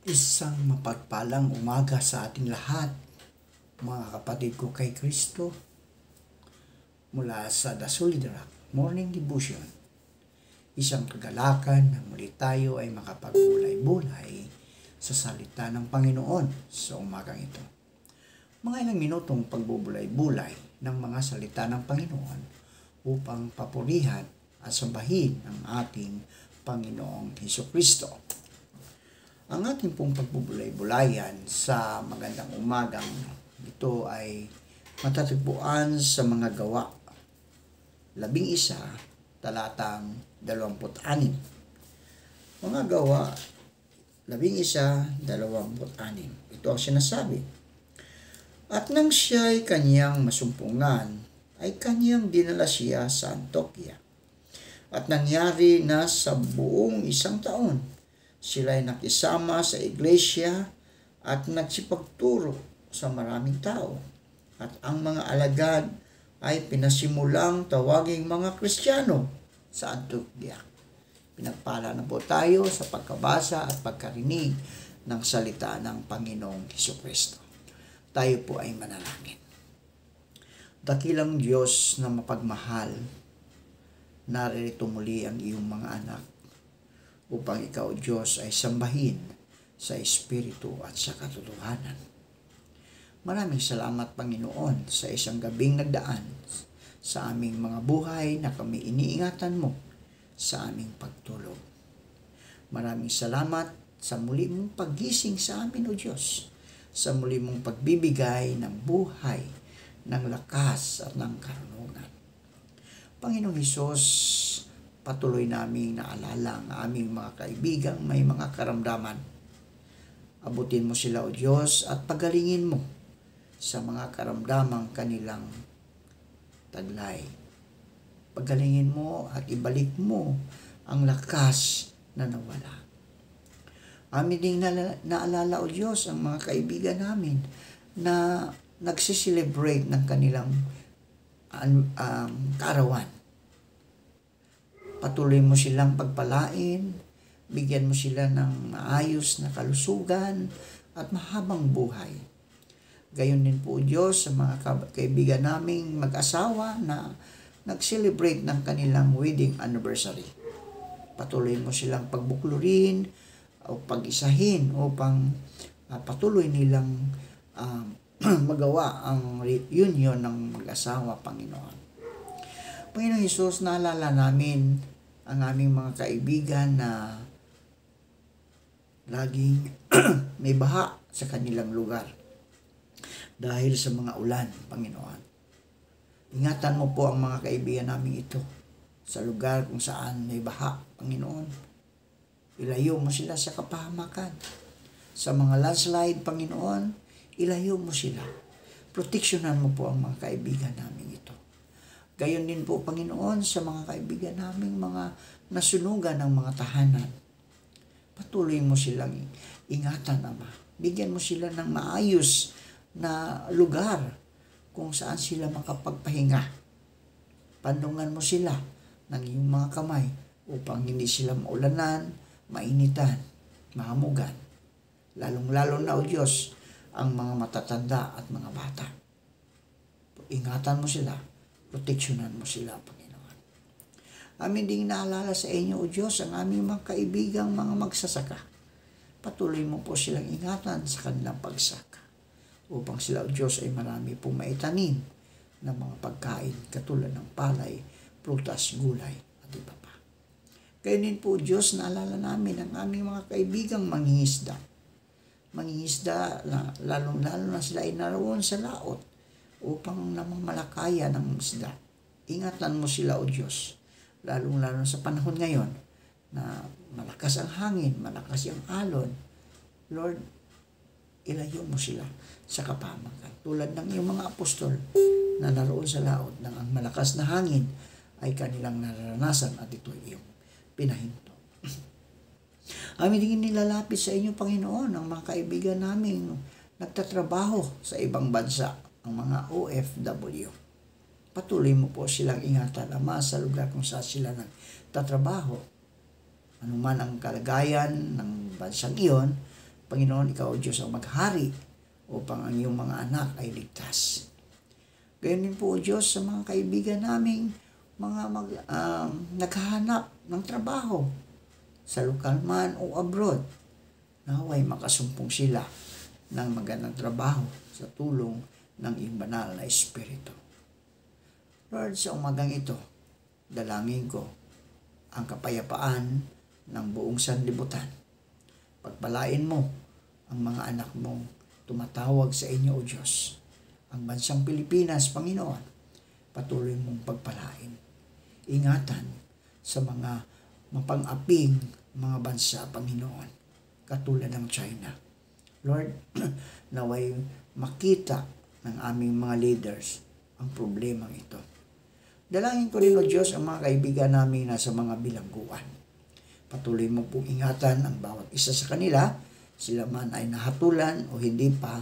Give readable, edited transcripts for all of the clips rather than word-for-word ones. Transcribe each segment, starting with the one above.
Isang mapagpalang umaga sa ating lahat, mga kapatid ko kay Kristo, mula sa The Solid Rock Morning Devotion. Isang kagalakan na muli tayo ay makapagbulay-bulay sa salita ng Panginoon sa umagang ito. Mga ilang minutong pagbubulay-bulay ng mga salita ng Panginoon upang papurihan at sambahin ang ating Panginoong Hesukristo. Ang ating pong pagbubulay-bulayan sa magandang umagang ito ay matatagpuan sa mga gawa 11, talatang 26. Mga gawa 11, 26. Ito ang sinasabi. At nang siya'y kanyang masumpungan, ay kanyang dinala siya sa Antioquia. At nangyari na sa buong 1 taon, sila'y nakisama sa iglesia at nagsipagturo sa maraming tao. At ang mga alagad ay pinasimulang tawaging mga Kristiyano sa Antioquia. Pinagpala na po tayo sa pagkabasa at pagkarinig ng salita ng Panginoong Hesukristo. Tayo po ay manalangin. Dakilang Diyos na mapagmahal, naririto muli ang iyong mga anak upang ikaw, Diyos, ay sambahin sa Espiritu at sa katotohanan. Maraming salamat, Panginoon, sa isang gabing nagdaan sa aming mga buhay na kami iniingatan mo sa aming pagtulog. Maraming salamat sa muli mong paggising sa amin, O Diyos, sa muli mong pagbibigay ng buhay, ng lakas at ng karunungan. Panginoong Hesus, patuloy naming naalala ang aming mga kaibigang may mga karamdaman. Abutin mo sila, O Diyos, at pagalingin mo sa mga karamdamang kanilang taglay. Pagalingin mo at ibalik mo ang lakas na nawala. Amin ding naalala, O Diyos, ang mga kaibigan namin na nagsiselebrate ng kanilang kaarawan. Patuloy mo silang pagpalain, bigyan mo sila ng maayos na kalusugan at mahabang buhay. Gayon din po, Diyos, sa mga kaibigan naming mag-asawa na nag-celebrate ng kanilang wedding anniversary. Patuloy mo silang pagbuklurin o pag-isahin upang patuloy nilang magawa ang reunion ng mag-asawa, Panginoon. Panginoon Hesus, naalala namin ang aming mga kaibigan na laging may baha sa kanilang lugar dahil sa mga ulan, Panginoon. Ingatan mo po ang mga kaibigan namin ito sa lugar kung saan may baha, Panginoon. Ilayo mo sila sa kapahamakan. Sa mga landslide, Panginoon, ilayo mo sila. Proteksyonan mo po ang mga kaibigan namin ito. Gayon din po, Panginoon, sa mga kaibigan naming mga nasunugan ng mga tahanan. Patuloy mo silang ingatan, Ama. Bigyan mo sila ng maayos na lugar kung saan sila makapagpahinga. Pandungan mo sila ng iyong mga kamay upang hindi sila maulanan, mainitan, mahamugan. Lalong-lalo na, O Diyos, ang mga matatanda at mga bata. Ingatan mo sila, proteksyonan mo sila, Panginoon. Amin ding naalala sa inyo, O Diyos, ang aming mga kaibigang mga magsasaka. Patuloy mo po silang ingatan sa kanilang pagsaka upang sila, O Diyos, ay marami pong maitanim ng mga pagkain katulad ng palay, prutas, gulay at iba pa. Kaya din po, Diyos, naalala namin ang aming mga kaibigang mangingisda. Mangingisda, lalong-lalo na sila ay naroon sa laot upang namangmalakaya ng isda. Ingatan mo sila, O Diyos, lalong-lalo sa panahon ngayon na malakas ang hangin, malakas ang alon. Lord, ilayo mo sila sa kapahamakan. Tulad ng iyong mga apostol na naroon sa laot ng ang malakas na hangin ay kanilang naranasan at ito ay iyong pinahinto. Amin din nilalapit sa inyo, Panginoon, ang mga kaibigan namin nagtatrabaho sa ibang bansa, ang mga OFW. Patuloy mo po silang ingatan, Ama, sa lugar kung saan sila nagtatrabaho. Anuman ang kalagayan ng bansang iyon, Panginoon, ikaw o Diyos ang maghari upang ang iyong mga anak ay ligtas. Gayon din po o Diyos sa mga kaibigan naming mga naghahanap ng trabaho sa lokal man o abroad. Naway makasumpong sila ng magandang trabaho sa tulong ng iyong banal na Espiritu. Lord, sa umagang ito, dalangin ko ang kapayapaan ng buong sanlibutan. Pagpalain mo ang mga anak mong tumatawag sa inyo, O Diyos. Ang bansang Pilipinas, Panginoon, patuloy mong pagpalain. Ingatan sa mga mapang-aping mga bansa, Panginoon, katulad ng China. Lord, naway makita ng aming mga leaders ang problemang ito. Dalangin ko rin, O Diyos, ang mga kaibigan namin nasa mga bilangguan. Patuloy mo pong ingatan ang bawat isa sa kanila, sila man ay nahatulan o hindi pa,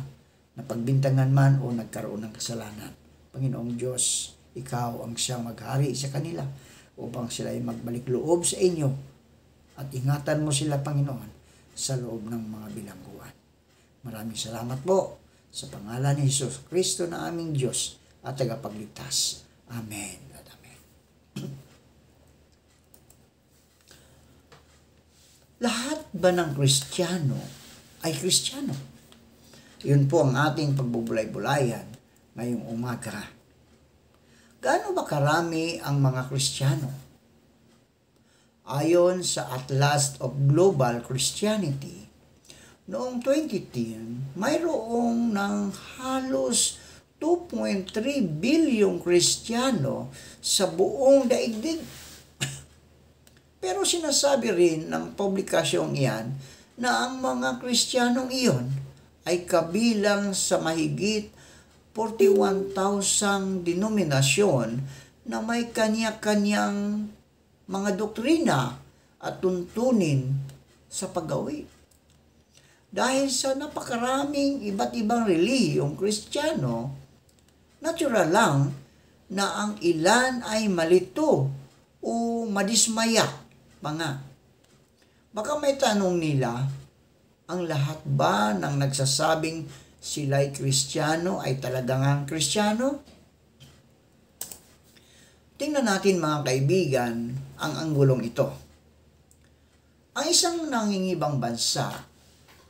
napagbintangan man o nagkaroon ng kasalanan. Panginoong Diyos, ikaw ang siyang maghari sa kanila upang sila ay magbalik loob sa inyo at ingatan mo sila, Panginoon, sa loob ng mga bilangguan. Maraming salamat po sa pangalan ni Jesus Kristo na aming Diyos at tagapagligtas. Amen at amen. Lahat ba ng Kristiyano ay Kristiyano? Yun po ang ating pagbubulay-bulayan ngayong umaga. Gaano ba karami ang mga Kristiyano? Ayon sa Atlas of Global Christianity, noong 2010, mayroong ng halos 2.3 bilyong Kristiyano sa buong daigdig. Pero sinasabi rin ng publikasyong iyan na ang mga Kristiyanong iyon ay kabilang sa mahigit 41,000 denominasyon na may kanya-kanyang mga doktrina at tuntunin sa paggawi. Dahil sa napakaraming iba't ibang relihiyong Kristiyano, natural lang na ang ilan ay malito o madismaya. Baka may tanong nila, ang lahat ba ng nagsasabing sila'y Kristiyano ay talagang Kristiyano? Tingnan natin mga kaibigan ang anggulong ito. Ang isang nangingibang bansa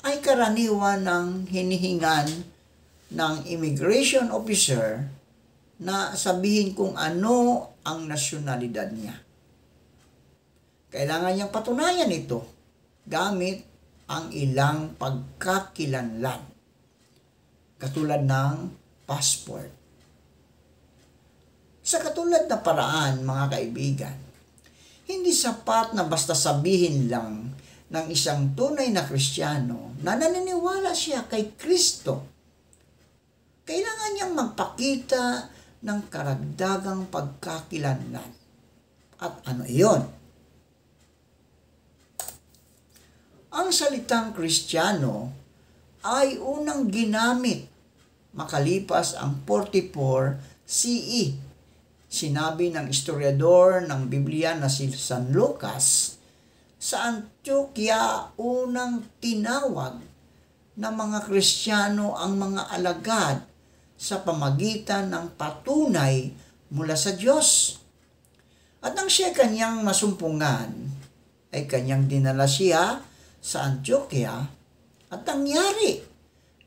ay karaniwan ng hinihingan ng immigration officer na sabihin kung ano ang nasyonalidad niya. Kailangan niyang patunayan ito gamit ang ilang pagkakilanlan, katulad ng passport. Sa katulad na paraan, mga kaibigan, hindi sapat na basta sabihin lang ng isang tunay na Kristiyano na naniniwala siya kay Kristo. Kailangan niyang magpakita ng karagdagang pagkakilanlan. At ano iyon? Ang salitang Kristiyano ay unang ginamit makalipas ang 44 CE. Sinabi ng historiador ng Biblia na si San Lucas, sa Antioquia unang tinawag ng mga Kristiyano ang mga alagad sa pamagitan ng patunay mula sa Diyos. At nang siya kanyang masumpungan, ay kanyang dinala siya sa Antioquia at nangyari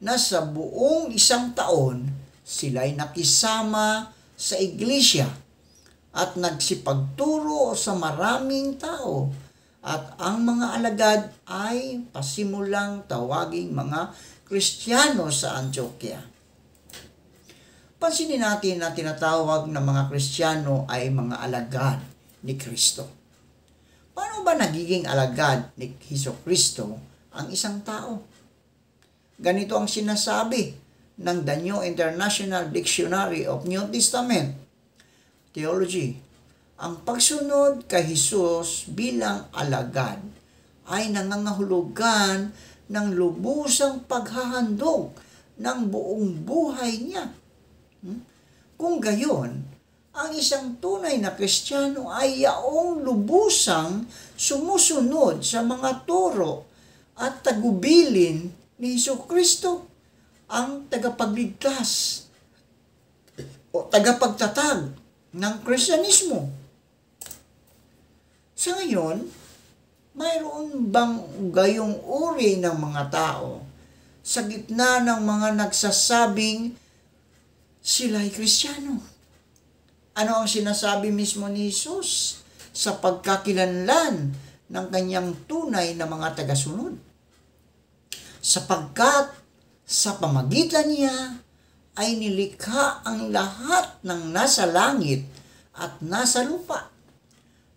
na sa buong 1 taon sila'y nakisama sa iglesia at nagsipagturo sa maraming tao at ang mga alagad ay pasimulang tawaging mga Kristiyano sa Antioquia. Pansinin natin na tinatawag na mga Kristiyano ay mga alagad ni Kristo. Paano ba nagiging alagad ni Jesucristo ang isang tao? Ganito ang sinasabi ng The New International Dictionary of New Testament Theology. Ang pagsunod kay Jesus bilang alagad ay nangangahulugan ng lubusang paghahandog ng buong buhay niya. Kung gayon, Ang isang tunay na Kristiyano ay yaong lubusang sumusunod sa mga turo at tagubilin ni Hesukristo, ang tagapagligtas o tagapagtatag ng Kristyanismo. Sa ngayon, mayroon bang gayong uri ng mga tao sa gitna ng mga nagsasabing sila'y Kristiyano? Ano ang sinasabi mismo ni Jesus sa pagkakilanlan ng kanyang tunay na mga tagasunod? Sapagkat sa pamagitan niya ay nilikha ang lahat ng nasa langit at nasa lupa,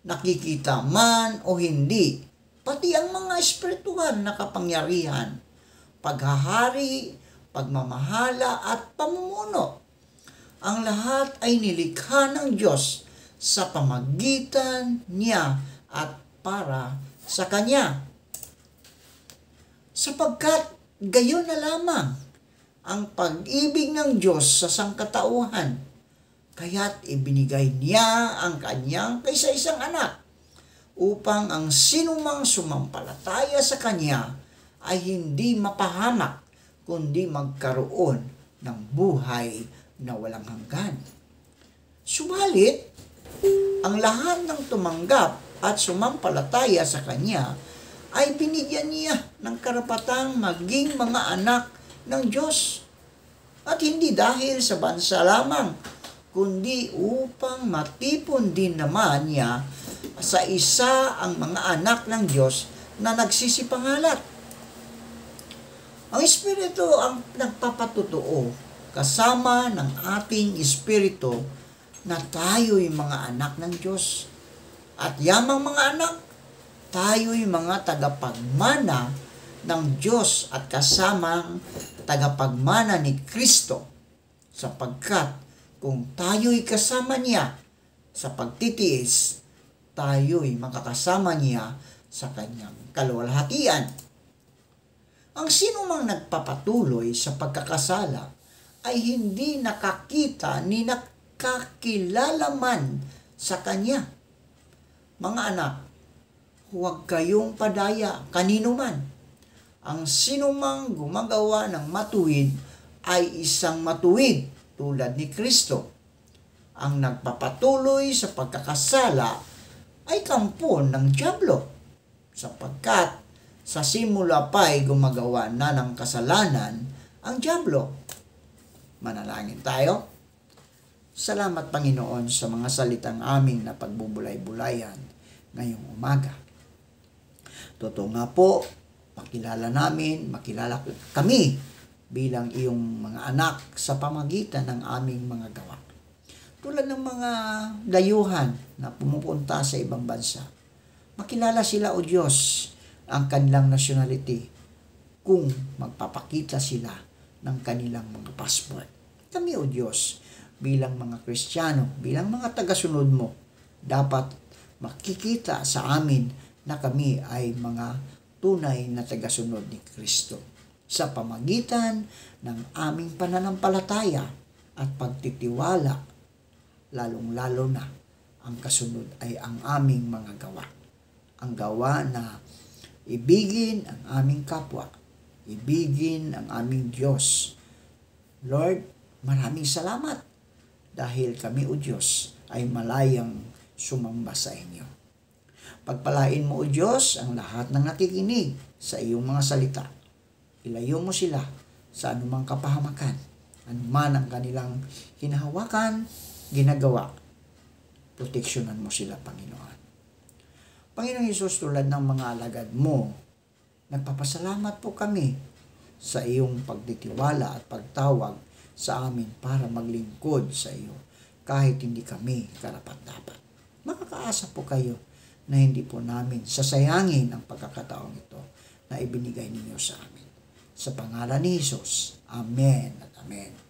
nakikita man o hindi, pati ang mga espiritual na kapangyarihan, paghahari, pagmamahala at pamumuno. Ang lahat ay nilikha ng Diyos sa pamagitan niya at para sa Kanya. Sapagkat gayon na lamang ang pag-ibig ng Diyos sa sangkatauhan, kaya't ibinigay niya ang Kanyang kaisa-isang anak, upang ang sinumang sumampalataya sa Kanya ay hindi mapahamak, kundi magkaroon ng buhay na walang hanggan. Subalit, ang lahat ng tumanggap at sumampalataya sa Kanya ay binigyan niya ng karapatang maging mga anak ng Diyos. At hindi dahil sa bansa lamang, kundi upang matipon din naman niya sa isa ang mga anak ng Diyos na nagsisipangalat. Ang Espiritu ang nagpapatutuo kasama ng ating espiritu na tayo'y mga anak ng Diyos. At yamang mga anak, tayo'y mga tagapagmana ng Diyos at kasamang tagapagmana ni Kristo, sapagkat kung tayo'y kasama niya sa pagtitiis, tayo'y makakasama niya sa kanyang kaluwalhatian. Ang sinumang nagpapatuloy sa pagkakasala ay hindi nakakita ni nakakilala man sa Kanya. Mga anak, huwag kayong padaya kanino man. Ang sinumang gumagawa ng matuwid ay isang matuwid tulad ni Kristo. Ang nagpapatuloy sa pagkakasala ay kampon ng dyablo, sapagkat sa simula pa'y gumagawa na ng kasalanan ang dyablo. Manalangin tayo. Salamat, Panginoon, sa mga salitang aming na pagbubulay-bulayan ngayong umaga. Totoo nga po, makilala kami bilang iyong mga anak sa pamagitan ng aming mga gawa. Tulad ng mga dayuhan na pumupunta sa ibang bansa, makilala sila, O Diyos, ang kanilang nationality kung magpapakita sila ng kanilang mga passport. Kami, O Diyos, bilang mga Kristiyano, bilang mga tagasunod mo, dapat makikita sa amin na kami ay mga tunay na tagasunod ni Kristo sa pamagitan ng aming pananampalataya at pagtitiwala, lalong-lalo na ang kasunod ay ang aming mga gawa. Ang gawa na ibigin ang aming kapwa, ibigin ang aming Diyos. Lord, maraming salamat dahil kami, O Diyos, ay malayang sumamba sa inyo. Pagpalain mo, O Diyos, ang lahat ng nakikinig sa iyong mga salita. Ilayo mo sila sa anumang kapahamakan, anuman ang kanilang hinahawakan, ginagawa. Proteksyonan mo sila, Panginoon. Panginoong Hesus, tulad ng mga alagad mo, nagpapasalamat po kami sa iyong pagtitiwala at pagtawag sa amin para maglingkod sa iyo kahit hindi kami karapat-dapat. Makakaasa po kayo na hindi po namin sasayangin ang pagkakataong ito na ibinigay ninyo sa amin. Sa pangalan ni Jesus, Amen at Amen.